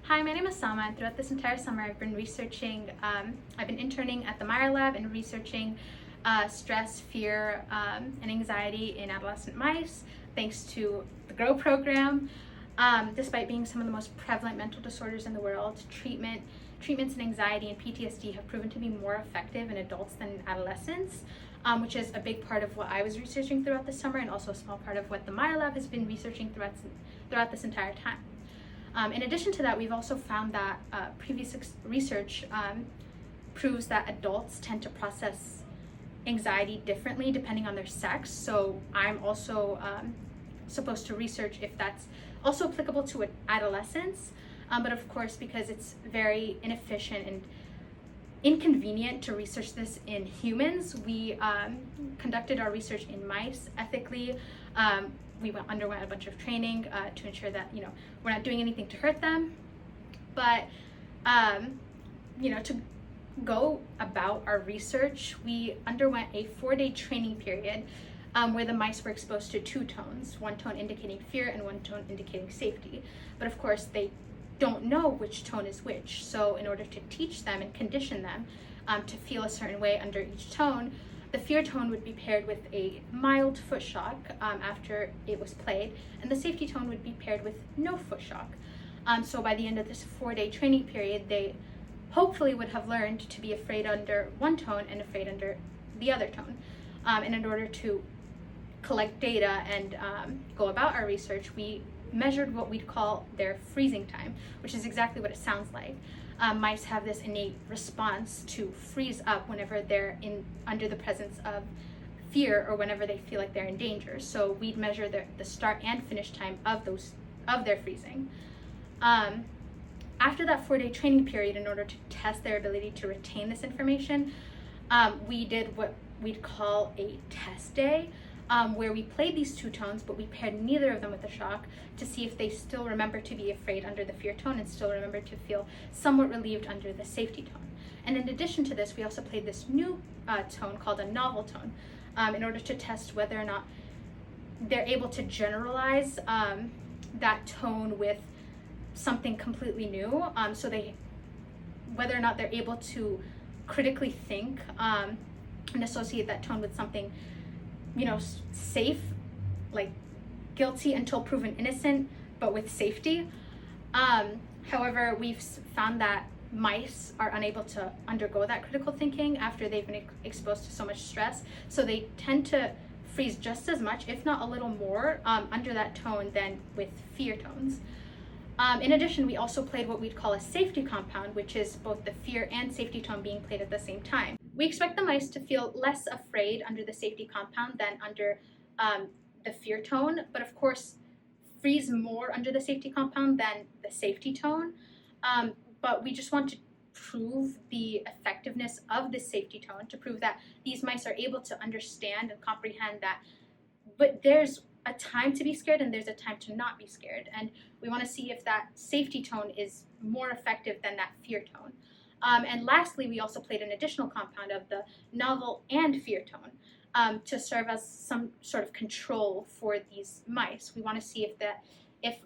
Hi, my name is Salma, and throughout this entire summer I've been researching, I've been interning at the Meyer Lab and researching stress, fear, and anxiety in adolescent mice, thanks to the GROW program. Despite being some of the most prevalent mental disorders in the world, treatments in anxiety and PTSD have proven to be more effective in adults than in adolescents, which is a big part of what I was researching throughout the summer, and also a small part of what the Meyer Lab has been researching throughout this entire time. In addition to that, we've also found that previous research proves that adults tend to process anxiety differently depending on their sex. So I'm also supposed to research if that's also applicable to adolescents. But of course, because it's very inefficient and inconvenient to research this in humans, we conducted our research in mice ethically. We underwent a bunch of training to ensure that we're not doing anything to hurt them, but to go about our research, we underwent a 4-day training period where the mice were exposed to two tones, one tone indicating fear and one tone indicating safety. But of course, they don't know which tone is which. So in order to teach them and condition them to feel a certain way under each tone, the fear tone would be paired with a mild foot shock after it was played, and the safety tone would be paired with no foot shock. So by the end of this 4-day training period, they hopefully would have learned to be afraid under one tone and afraid under the other tone. And in order to collect data and go about our research, we measured what we'd call their freezing time, which is exactly what it sounds like. Mice have this innate response to freeze up whenever they're under the presence of fear or whenever they feel like they're in danger. So we'd measure the start and finish time of their freezing. After that 4-day training period, in order to test their ability to retain this information, we did what we'd call a test day, where we played these two tones, but we paired neither of them with a shock to see if they still remember to be afraid under the fear tone and still remember to feel somewhat relieved under the safety tone. And in addition to this, we also played this new tone called a novel tone in order to test whether or not they're able to generalize that tone with something completely new. Whether or not they're able to critically think and associate that tone with something safe, like guilty until proven innocent, but with safety. However, we've found that mice are unable to undergo that critical thinking after they've been exposed to so much stress. So they tend to freeze just as much, if not a little more, under that tone than with fear tones. In addition, we also played what we'd call a safety compound, which is both the fear and safety tone being played at the same time. We expect the mice to feel less afraid under the safety compound than under the fear tone, but of course freeze more under the safety compound than the safety tone. But we just want to prove the effectiveness of the safety tone, to prove that these mice are able to understand and comprehend that, but there's a time to be scared and there's a time to not be scared. And we want to see if that safety tone is more effective than that fear tone. And lastly, we also played an additional compound of the novel and fear tone to serve as some sort of control for these mice. We want to see if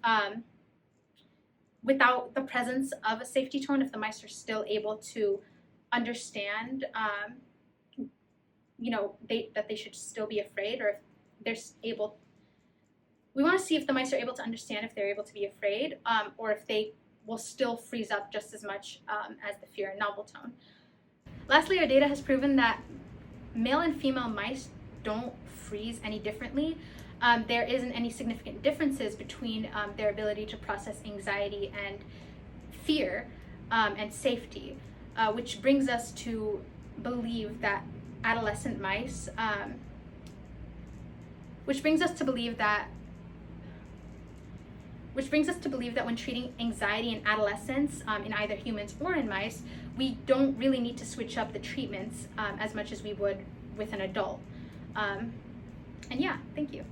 without the presence of a safety tone, if the mice are still able to understand, that they should still be afraid, or if they're able. We want to see if the mice are able to understand if they're able to be afraid, or if they will still freeze up just as much as the fear and novel tone. Lastly, our data has proven that male and female mice don't freeze any differently. There isn't any significant differences between their ability to process anxiety and fear and safety, which brings us to believe that adolescent mice, which brings us to believe that when treating anxiety in adolescents, in either humans or in mice, we don't really need to switch up the treatments as much as we would with an adult. And yeah, thank you.